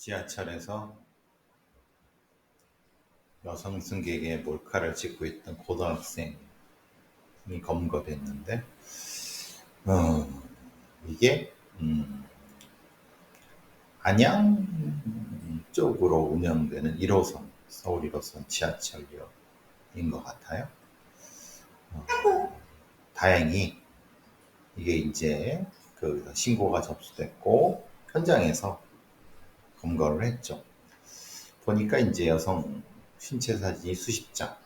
지하철에서 여성 승객의 몰카를 찍고 있던 고등학생이 검거됐는데, 어, 이게 안양 쪽으로 운영되는 1호선, 서울 1호선 지하철역인 것 같아요. 다행히 이게 이제 그 신고가 접수됐고 현장에서 검거를 했죠. 보니까 이제 여성 신체 사진이 수십 장.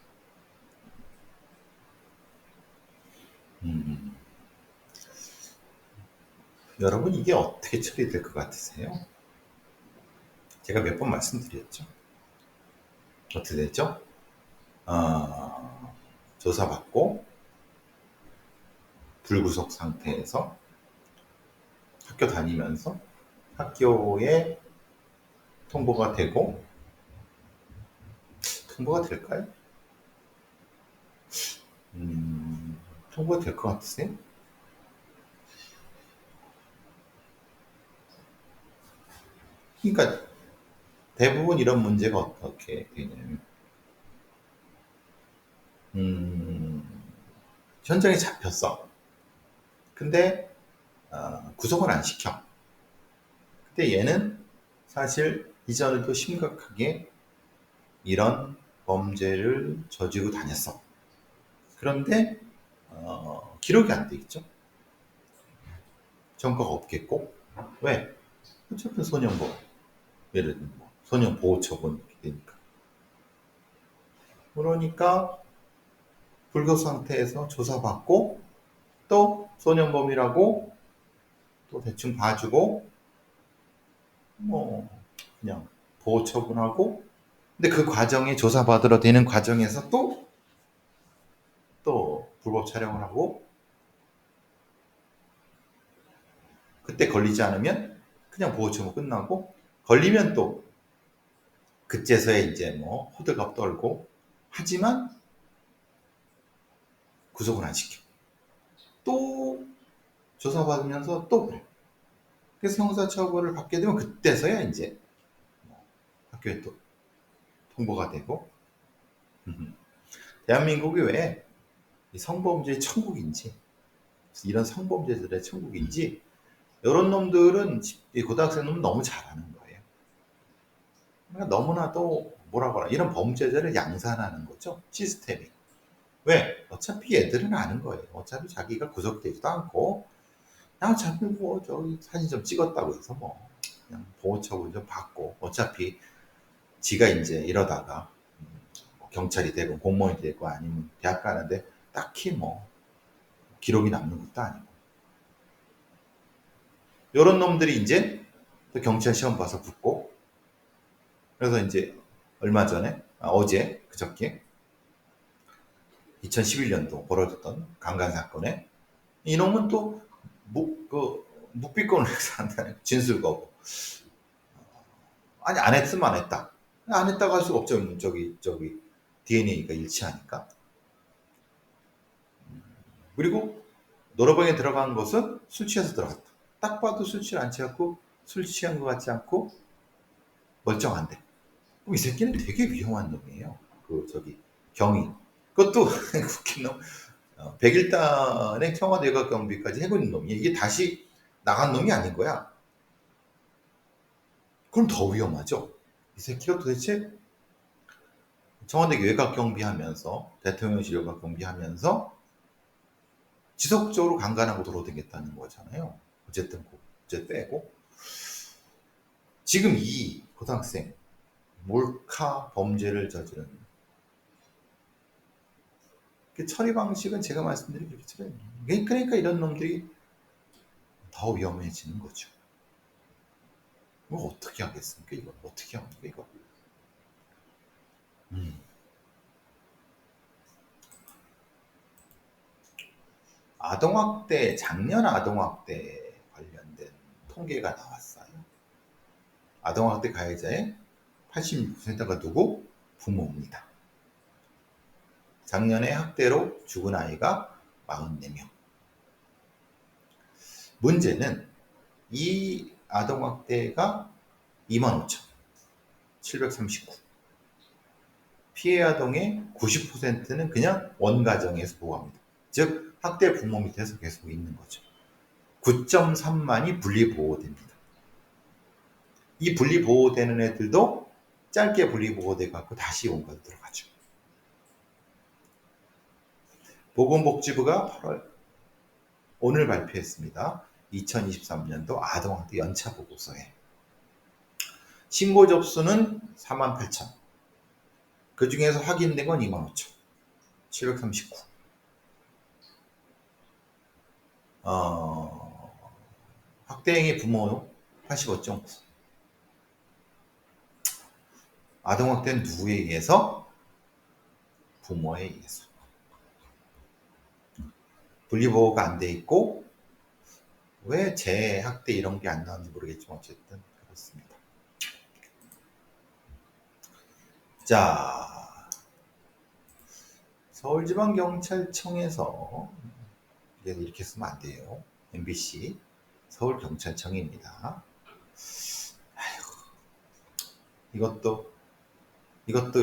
여러분 이게 어떻게 처리될 것 같으세요? 제가 몇 번 말씀드렸죠. 어떻게 됐죠? 조사받고 불구속 상태에서 학교 다니면서 학교에 통보가 되고, 통보가 될까요? 통보가 될 것 같으세요? 그러니까 대부분 이런 문제가 어떻게 되냐면, 현장에 잡혔어. 근데 구속은 안 시켜. 근데 얘는 사실 이전에도 심각하게 이런 범죄를 저지르고 다녔어. 그런데 기록이 안 돼 있죠. 전과가 없겠고. 왜? 어차피 소년보, 예를 들면 뭐 소년보호처분 이렇게 되니까. 그러니까 불구속 상태에서 조사받고 또 소년범이라고 또 대충 봐주고 뭐 그냥 보호처분하고, 근데 그 과정에 조사받으러 되는 과정에서 또 불법 촬영을 하고, 그때 걸리지 않으면 그냥 보호처분 끝나고, 걸리면 또 그제서야 이제 뭐 호들갑 떨고, 하지만 구속은 안 시켜. 또 조사받으면서 또 그래. 그래서 형사처벌을 받게 되면 그때서야 이제 학교에 또 통보가 되고. 대한민국이 왜 성범죄의 천국인지, 이런 성범죄들의 천국인지, 이런 놈들은 이 고등학생 놈은 너무 잘하는 거예요. 그러니까 너무나도 뭐라고 하나, 이런 범죄자를 양산하는 거죠. 시스템이. 왜? 어차피 얘들은 아는 거예요. 어차피 자기가 구속되지도 않고, 그냥 어차피 뭐 저기 사진 좀 찍었다고 해서 뭐 그냥 보호처분 좀 받고, 어차피 지가 이제 이러다가 경찰이 되고 공무원이 되고 아니면 대학 가는데 딱히 뭐 기록이 남는 것도 아니고, 이런 놈들이 이제 또 경찰 시험 봐서 붙고. 그래서 이제 얼마 전에, 어제 그저께 2011년도 벌어졌던 강간 사건에 이놈은 또 묵비권을 해서 한다는 진술 거부. 아니 안 했으면 안 했다. 안 했다고 할 수가 없죠. 저기 DNA가 일치하니까. 그리고 노래방에 들어간 것은 술 취해서 들어갔다. 딱 봐도 술 취를 안 취하고 술 취한 것 같지 않고 멀쩡한데. 그럼 이 새끼는 되게 위험한 놈이에요. 저기 경위. 그것도 웃긴 놈. 101단의 청와대 외곽 경비까지 해고 있는 놈이, 이게 다시 나간 놈이 아닌 거야. 그럼 더 위험하죠. 이 새끼가 도대체 청와대 외곽 경비하면서, 대통령실 외곽 경비하면서 지속적으로 강간하고 돌아다녔다는 거잖아요. 어쨌든 이제 빼고, 지금 이 고등학생 몰카 범죄를 저지른 그 처리 방식은 제가 말씀드린 그렇게 처리. 그러니까 이런 놈들이 더 위험해지는 거죠. 뭐 어떻게 하겠습니까? 이거 어떻게 합니까? 이거. 아동학대, 작년 아동학대 관련된 통계가 나왔어요. 아동학대 가해자의 86%가 누구? 부모입니다. 작년에 학대로 죽은 아이가 44명. 문제는 이 아동학대가 25,000. 739. 피해 아동의 90%는 그냥 원가정에서 보호합니다. 즉 학대 부모 밑에서 계속 있는 거죠. 9.3만이 분리보호됩니다. 이 분리보호되는 애들도 짧게 분리보호돼 갖고 다시 원가로 들어가죠. 보건복지부가 8월 오늘 발표했습니다. 2023년도 아동학대 연차 보고서에 신고 접수는 48,000. 그 중에서 확인된 건 25,000. 739. 학대행위 부모 85.9. 아동학대는 누구에 의해서? 부모에 의해서. 분리보호가 안 돼 있고 왜 재학대 이런 게 안 나왔는지 모르겠지만 어쨌든 그렇습니다. 자, 서울지방경찰청에서 이렇게 쓰면 안 돼요. MBC 서울경찰청입니다. 이것도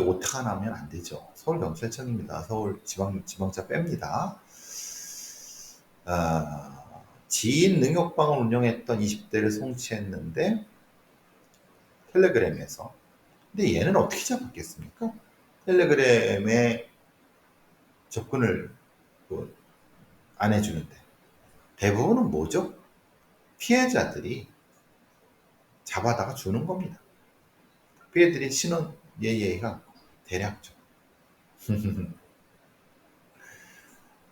오타가 나면 안 되죠. 서울경찰청입니다. 서울지방자 뺍니다. 지인 능욕방을 운영했던 20대를 송치했는데 텔레그램에서. 근데 얘는 어떻게 잡았겠습니까? 텔레그램에 접근을 안 해주는데. 대부분은 뭐죠? 피해자들이 잡아다가 주는 겁니다. 피해들이 신원 예의가 대략죠.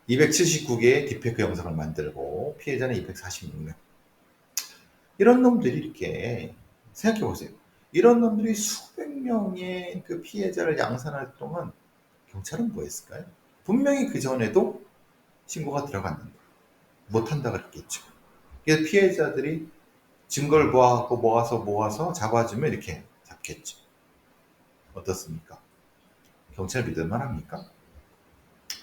279개의 딥페이크 영상을 만들고 피해자는 246명. 이런 놈들이 이렇게 생각해 보세요. 이런 놈들이 수백 명의 그 피해자를 양산할 동안 경찰은 뭐 했을까요? 분명히 그 전에도 신고가 들어갔는데 못한다 그랬겠죠. 그래서 피해자들이 증거를 모아서 잡아주면 이렇게 잡겠죠. 어떻습니까? 경찰 믿을만 합니까?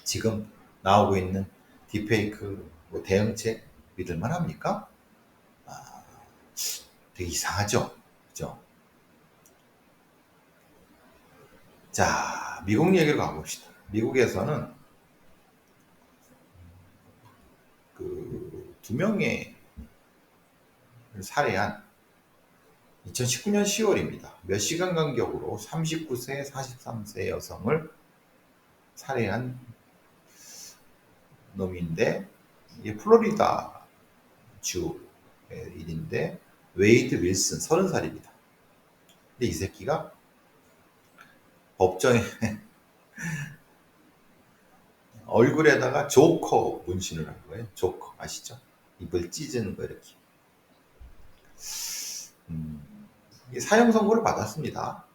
지금 나오고 있는 딥페이크 대응책 믿을만 합니까? 되게 이상하죠? 그죠? 자, 미국 얘기로 가봅시다. 미국에서는 그 2명의 살해한 2019년 10월입니다. 몇 시간 간격으로 39세, 43세 여성을 살해한 놈인데 이게 플로리다 주의 일인데 웨이드 윌슨 30살입니다. 근데 이 새끼가 법정에 얼굴에다가 조커 문신을 한 거예요. 조커 아시죠? 입을 찢은 거 이렇게. 사형 선고를 받았습니다.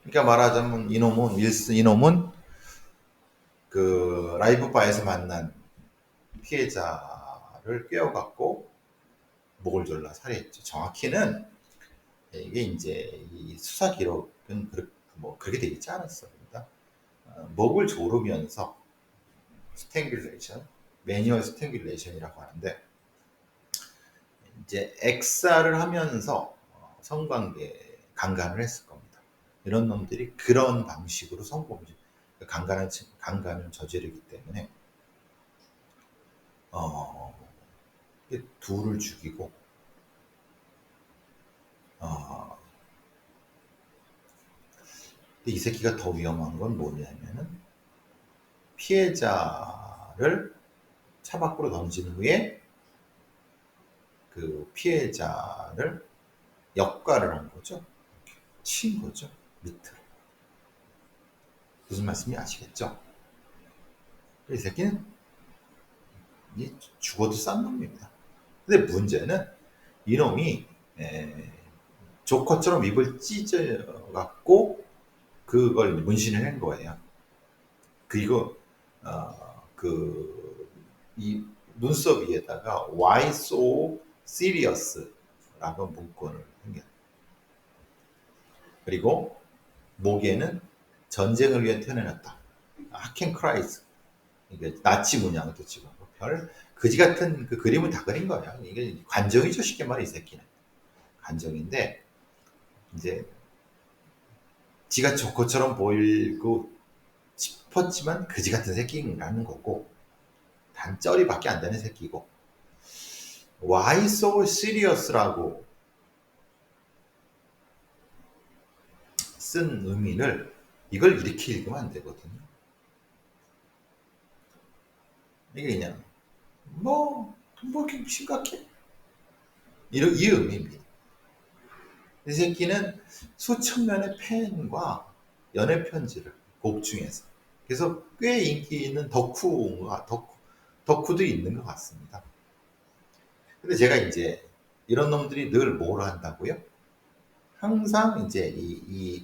그러니까 말하자면 이놈은 그 라이브 바에서 만난 피해자를 꿰어갖고 목을 졸라 살해했죠. 정확히는 이게 이제 이 수사 기록은 그렇게 되어 있지 않았습니다. 목을 조르면서 스탱귤레이션, 매뉴얼 스탱귤레이션이라고 하는데 이제 액사를 하면서 성관계 강간을 했을 겁니다. 이런 놈들이 그런 방식으로 성범죄 강간을 저지르기 때문에 둘을 죽이고 이 새끼가 더 위험한 건 뭐냐면은 피해자를 차 밖으로 던진 후에 그 피해자를 역가를 한 거죠. 친 거죠. 밑으로. 무슨 말씀인지 아시겠죠? 이 새끼는 죽어도 싼 놈입니다. 근데 문제는 이놈이 조커처럼 입을 찢어갖고 그걸 문신을 한 거예요. 그리고 이 눈썹 위에다가 Why so serious? 라고 문구를 생겼어요. 그리고 목에는 전쟁을 위해 태어났다. 하켄 크라이스. 이게 나치 문양도 찍었고 별 그지 같은 그 그림을 다 그린 거야. 이게 관정이죠, 쉽게 말해 이 새끼는. 감정인데, 이제 지가 조커처럼 보이고 싶었지만 그지 같은 새끼라는 거고, 단쩌리밖에 안 되는 새끼고, Why so serious라고 쓴 의미를 이걸 이렇게 읽으면 안 되거든요. 이게 그냥 뭐 이렇게 심각해? 이 의미입니다. 이 새끼는 수천 명의 팬과 연애 편지를 곡 중에서, 그래서 꽤 인기 있는 덕후도 있는 것 같습니다. 근데 제가 이제 이런 놈들이 늘 뭘 한다고요? 항상 이제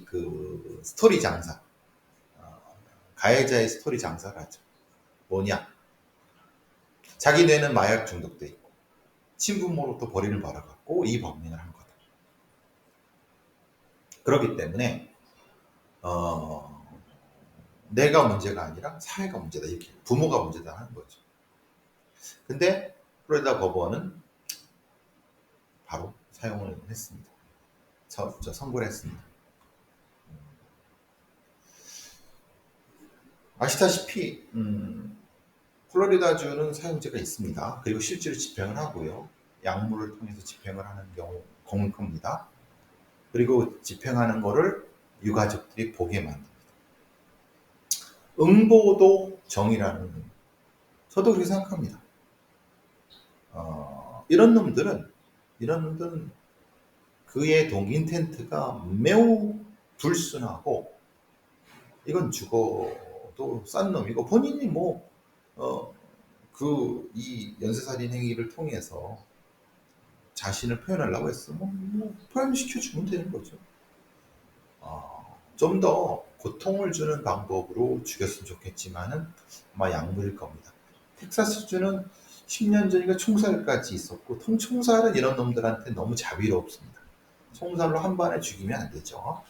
그 스토리 장사, 가해자의 스토리 장사를 하죠. 뭐냐? 자기 뇌는 마약 중독돼 있고 친부모로부터 벌이를 받아갖고 이 범행을 한 거다. 그렇기 때문에 내가 문제가 아니라 사회가 문제다, 이렇게 부모가 문제다 하는 거죠. 근데 플로리다 법원은 바로 사용을 했습니다. 선고를 했습니다. 아시다시피 플로리다주는 사형제가 있습니다. 그리고 실제로 집행을 하고요. 약물을 통해서 집행을 하는 경우 겁니다. 그리고 집행하는 거를 유가족들이 보게 만듭니다. 응보도 정의라는, 저도 그렇게 생각합니다. 이런 놈들은 그의 인텐트가 매우 불순하고, 이건 죽어도 싼 놈이고, 본인이 이 연쇄살인 행위를 통해서 자신을 표현하려고 했으면 표현시켜주면 되는 거죠. 좀 더 고통을 주는 방법으로 죽였으면 좋겠지만은 아마 약물일 겁니다. 텍사스주는 10년 전인가 총살까지 있었고, 총살은 이런 놈들한테 너무 자비롭습니다. 총살로 한 번에 죽이면 안 되죠.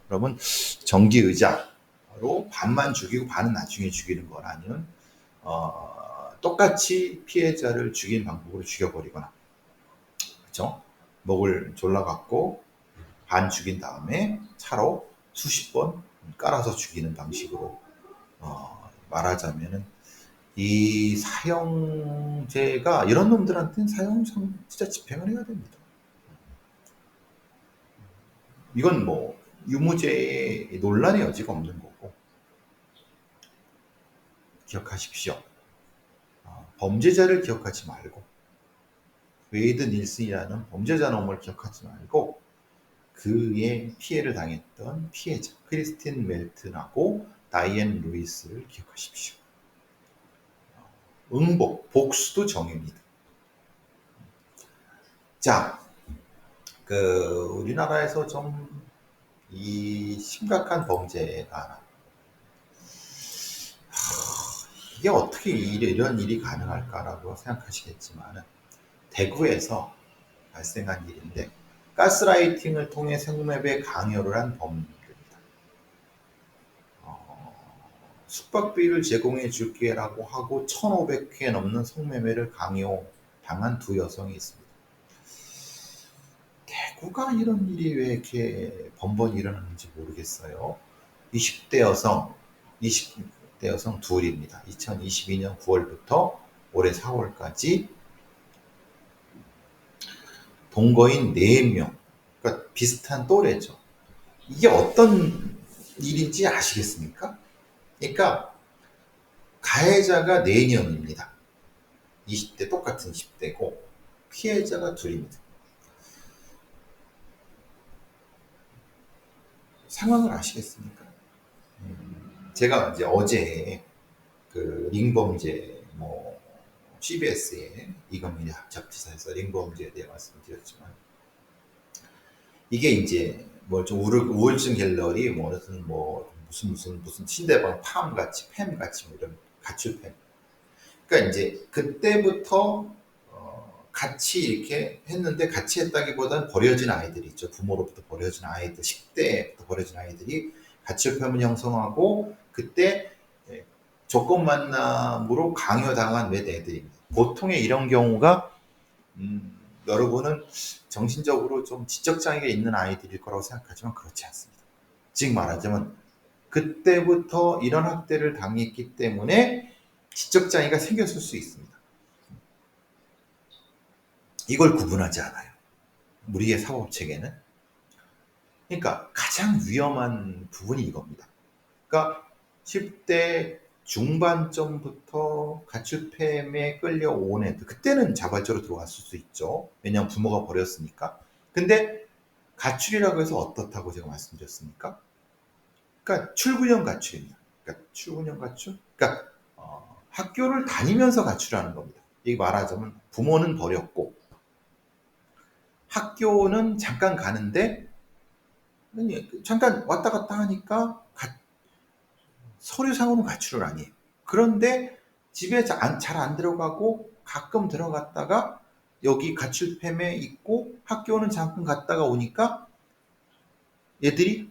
그러면 정기의자로 반만 죽이고 반은 나중에 죽이는 거나, 아니면 똑같이 피해자를 죽인 방법으로 죽여버리거나, 그렇죠? 목을 졸라갖고 반 죽인 다음에 차로 수십 번 깔아서 죽이는 방식으로, 말하자면은 이 사형제가 이런 놈들한테는 사형 진짜 집행을 해야 됩니다. 이건 유무죄의 논란의 여지가 없는 거고, 기억하십시오. 범죄자를 기억하지 말고, 웨이드 닐슨이라는 범죄자 놈을 기억하지 말고, 그의 피해를 당했던 피해자 크리스틴 멜튼하고 다이앤 루이스를 기억하십시오. 복수도 정의입니다. 자, 우리나라에서 좀 이 심각한 범죄가, 이게 어떻게 이런 일이 가능할까라고 생각하시겠지만, 대구에서 발생한 일인데, 가스라이팅을 통해 성매매 강요를 한 범죄입니다. 숙박비를 제공해 줄게라고 하고 1,500회 넘는 성매매를 강요당한 두 여성이 있습니다. 대구가 이런 일이 왜 이렇게 번번이 일어나는지 모르겠어요. 20대 여성 둘입니다. 2022년 9월부터 올해 4월까지 동거인 4명, 그러니까 비슷한 또래죠. 이게 어떤 일인지 아시겠습니까? 그러니까 가해자가 4명입니다. 20대 똑같은 10대고 피해자가 둘입니다. 상황을 아시겠습니까? 제가 이제 어제 그 링범죄 CBS의 이건민의 잡지사에서 링범죄에 대해 말씀드렸지만, 이게 이제 좀 우울증 갤러리 무슨 신대방 팸 같이 이런 가출팸. 그러니까 이제 그때부터 같이 이렇게 했는데, 같이 했다기보다는 버려진 아이들이 있죠. 부모로부터 버려진 아이들, 10대부터 버려진 아이들이 가출팸을 형성하고, 그때 조건 만남으로 강요당한 몇 애들입니다. 보통의 이런 경우가 여러분은 정신적으로 좀 지적장애가 있는 아이들일 거라고 생각하지만 그렇지 않습니다. 즉 말하자면 그때부터 이런 학대를 당했기 때문에 지적장애가 생겼을 수 있습니다. 이걸 구분하지 않아요. 우리의 사법체계는. 그러니까 가장 위험한 부분이 이겁니다. 그러니까 10대 중반쯤부터 가출팸에 끌려온 애들, 그때는 자발적으로 들어왔을 수 있죠. 왜냐하면 부모가 버렸으니까. 근데 가출이라고 해서 어떻다고 제가 말씀드렸습니까? 그러니까 출근형 가출입니다. 그러니까 출근형 가출? 그러니까 학교를 다니면서 가출하는 겁니다. 이 말하자면 부모는 버렸고 학교는 잠깐 가는데 잠깐 왔다 갔다 하니까 서류상으로는 가출을 아니에요. 그런데 집에 잘 안 들어가고 가끔 들어갔다가 여기 가출팸에 있고 학교는 잠깐 갔다가 오니까 얘들이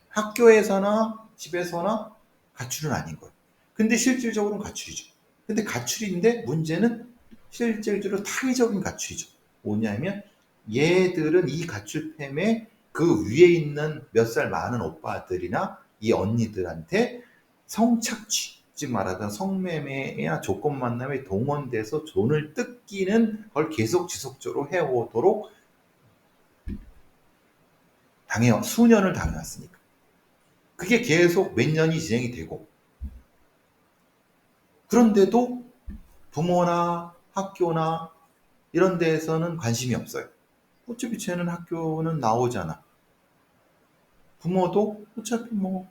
학교에서나 집에서나 가출은 아닌 거예요. 근데 실질적으로는 가출이죠. 근데 가출인데 문제는 실질적으로 타의적인 가출이죠. 뭐냐면 얘들은 이 가출팸에 그 위에 있는 몇 살 많은 오빠들이나 이 언니들한테 성착취, 즉 말하자면 성매매나 조건 만남에 동원돼서 돈을 뜯기는 걸 계속 지속적으로 해오도록 수년을 당해왔으니까. 그게 계속 몇 년이 진행이 되고, 그런데도 부모나 학교나 이런 데에서는 관심이 없어요. 어차피 쟤는 학교는 나오잖아. 부모도 어차피 뭐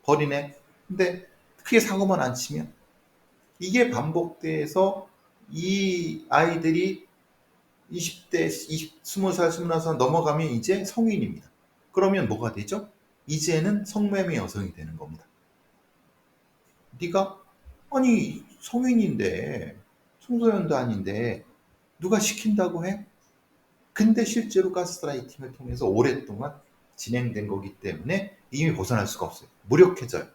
버리네. 근데 크게 사고만 안 치면 이게 반복돼서 이 아이들이 20대, 20살, 21살 넘어가면 이제 성인입니다. 그러면 뭐가 되죠? 이제는 성매매 여성이 되는 겁니다. 네가 아니 성인인데 청소년도 아닌데 누가 시킨다고 해? 근데 실제로 가스라이팅을 통해서 오랫동안 진행된 거기 때문에 이미 벗어날 수가 없어요. 무력해져요.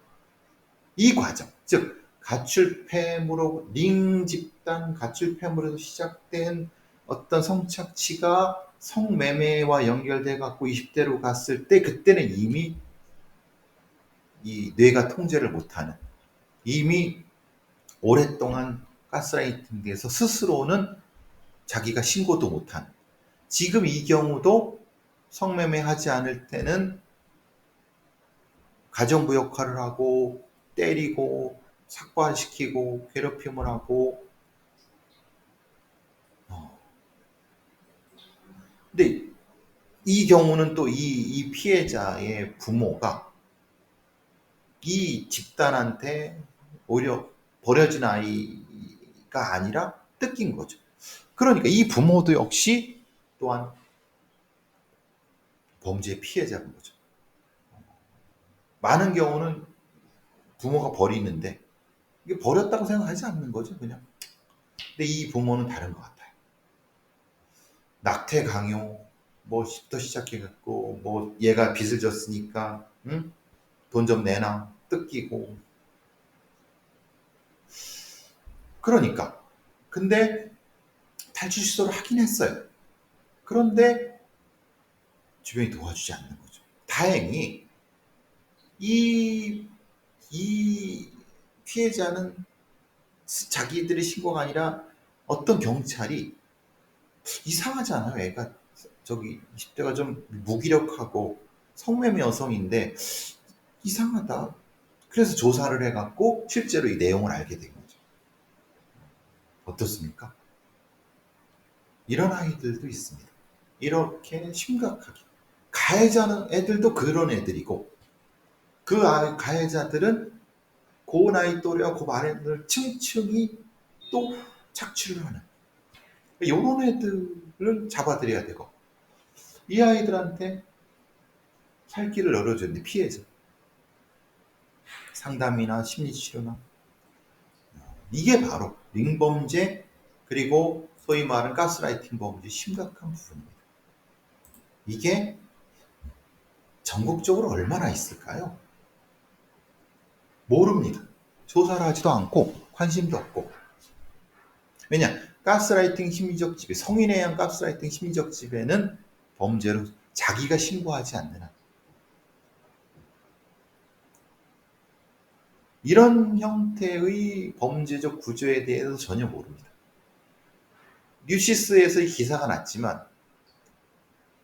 이 과정, 즉 가출팸으로 링 집단 가출팸으로 시작된 어떤 성착취가 성매매와 연결돼 갖고 20대로 갔을 때 그때는 이미 이 뇌가 통제를 못하는, 이미 오랫동안 가스라이팅 돼서 스스로는 자기가 신고도 못하는, 지금 이 경우도 성매매 하지 않을 때는 가정부 역할을 하고 때리고 삭발시키고 괴롭힘을 하고. 근데 이 경우는 또 이 피해자의 부모가 이 집단한테 오히려 버려진 아이가 아니라 뜯긴 거죠. 그러니까 이 부모도 역시 또한 범죄의 피해자인 거죠. 많은 경우는 부모가 버리는데 이게 버렸다고 생각하지 않는 거죠, 그냥. 근데 이 부모는 다른 것 같아요. 낙태 강요, 뭐부터 시작해갖고, 뭐 얘가 빚을 졌으니까, 응? 돈 좀 내놔, 뜯기고. 그러니까. 근데 탈출 시도를 하긴 했어요. 그런데 주변이 도와주지 않는 거죠. 다행히 이, 이 피해자는 자기들의 신고가 아니라 어떤 경찰이 이상하지 않아요? 애가 저기 20대가 좀 무기력하고 성매매 여성인데 이상하다. 그래서 조사를 해갖고 실제로 이 내용을 알게 된 거죠. 어떻습니까? 이런 아이들도 있습니다. 이렇게 심각하게. 가해자는 애들도 그런 애들이고 그 가해자들은 그 나이 또래와 그 말애들 층층이 또 착취를 하는 이런 애들을 잡아들여야 되고 이 아이들한테 살 길을 열어줬는데 피해자 상담이나 심리치료나 이게 바로 링범죄 그리고 소위 말하는 가스라이팅 범죄 심각한 부분입니다. 이게 전국적으로 얼마나 있을까요? 모릅니다. 조사를 하지도 않고 관심도 없고. 왜냐? 가스라이팅 심리적 지배, 성인에 의한 가스라이팅 심리적 지배는 범죄로 자기가 신고하지 않는 한. 이런 형태의 범죄적 구조에 대해서 전혀 모릅니다. 뉴시스에서 기사가 났지만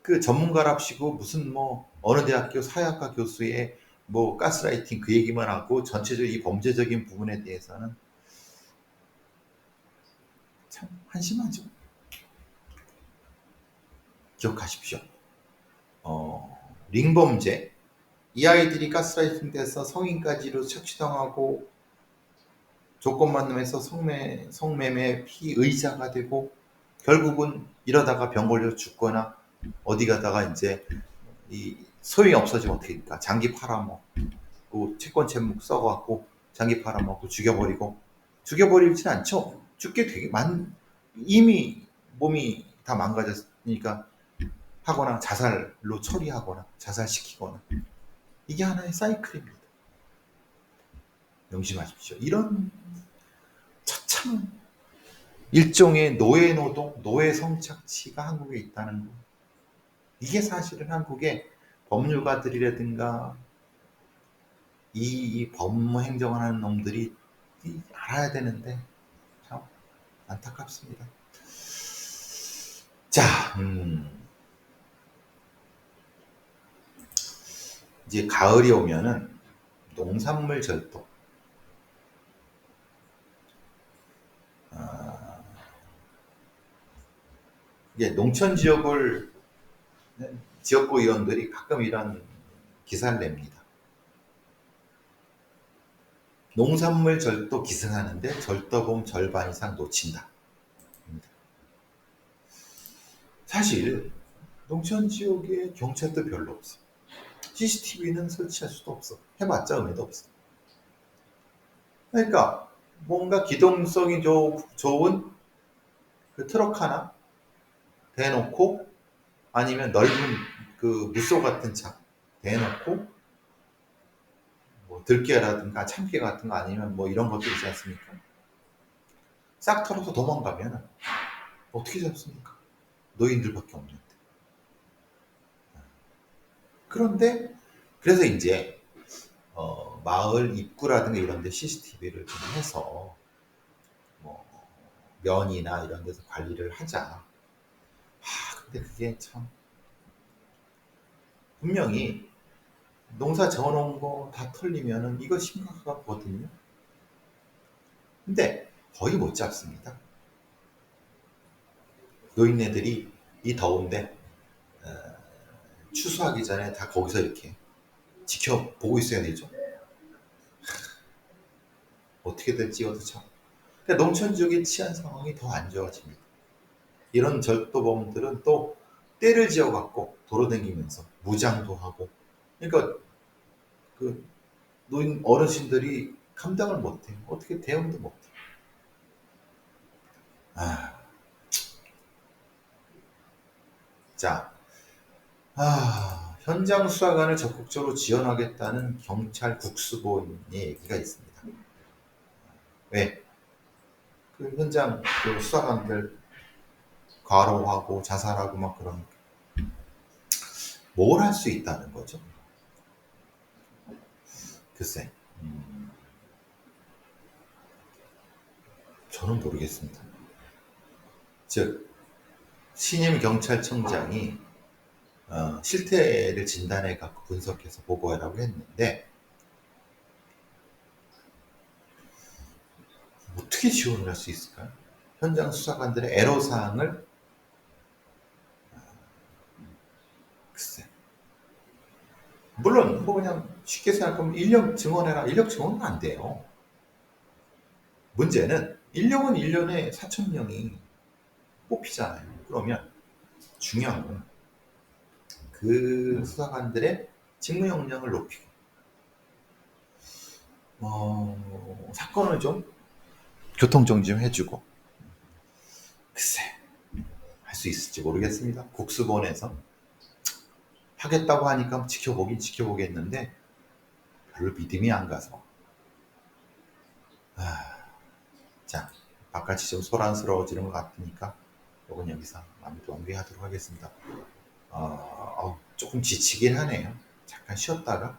그 전문가랍시고 무슨 뭐 어느 대학교 사회학과 교수의 뭐 가스라이팅 그 얘기만 하고 전체적인 이 범죄적인 부분에 대해서는 참 한심하죠. 기억하십시오. 링범죄, 이 아이들이 가스라이팅 돼서 성인까지로 착취당하고 조건 만남에서 성매매 피의자가 되고 결국은 이러다가 병 걸려 죽거나 어디 가다가 이제 이 소용이 없어지면 어떻게 됩니까? 장기 팔아먹고 채권 채묵 썩어갖고 장기 팔아먹고 죽여버리진 않죠. 죽게 되게 이미 몸이 다 망가졌으니까 하거나 자살로 처리하거나 자살시키거나 이게 하나의 사이클입니다. 명심하십시오. 이런 처참 일종의 노예 노동, 노예 성착취가 한국에 있다는 거. 이게 사실은 한국의 법률가들이라든가 이 법무 행정을 하는 놈들이 알아야 되는데 참 안타깝습니다. 자, 이제 가을이 오면은 농산물 절도. 이제 농촌 지역구 의원들이 가끔 이런 기사를 냅니다. 농산물 절도 기승하는데 절도범 절반 이상 놓친다. 사실 농촌 지역에 경찰도 별로 없어. CCTV는 설치할 수도 없어. 해봤자 의미도 없어. 그러니까 뭔가 기동성이 좋은 그 트럭 하나 대놓고 아니면 넓은 그 무소 같은 차 대놓고 뭐 들깨라든가 참깨 같은 거 아니면 뭐 이런 것들 있지 않습니까? 싹 털어서 도망가면 어떻게 잡습니까? 노인들밖에 없는데. 그런데 그래서 이제 마을 입구라든가 이런 데 CCTV를 좀 해서 뭐 면이나 이런 데서 관리를 하자. 근데 그게 참 분명히 농사 져놓은 거 다 털리면은 이거 심각하거든요. 근데 거의 못 잡습니다. 노인네들이 이 더운데 추수하기 전에 다 거기서 이렇게 지켜보고 있어야 되죠. 어떻게든 찍어도 참. 그러니까 농촌 지역의 치안 상황이 더 안 좋아집니다. 이런 절도범들은 또 때를 지어갖고 돌아다니면서 무장도 하고, 그러니까 그 노인 어르신들이 감당을 못해요. 어떻게 대응도 못해요. 자, 현장 수사관을 적극적으로 지원하겠다는 경찰 국수본의 얘기가 있습니다. 왜? 그 현장 그 수사관들 과로하고 자살하고 막 그러니까 뭘 할 수 있다는 거죠? 글쎄, 저는 모르겠습니다. 즉, 신임 경찰청장이 실태를 진단해 갖고 분석해서 보고하라고 했는데 어떻게 지원을 할 수 있을까요? 현장 수사관들의 애로사항을 글쎄. 물론 뭐 그냥 쉽게 생각하면 인력 증원해라. 인력 증원은 안 돼요. 문제는 인력은 1년에 4,000명이 뽑히잖아요. 그러면 중요한 건 그 수사관들의 직무 역량을 높이고 사건을 좀 교통정지 좀 해주고 글쎄 할 수 있을지 모르겠습니다. 국수본에서 하겠다고 하니까 지켜보겠는데 별로 믿음이 안 가서 자 바깥이 좀 소란스러워지는 것 같으니까 요건 여기서 마무리하도록 하겠습니다. 조금 지치긴 하네요. 잠깐 쉬었다가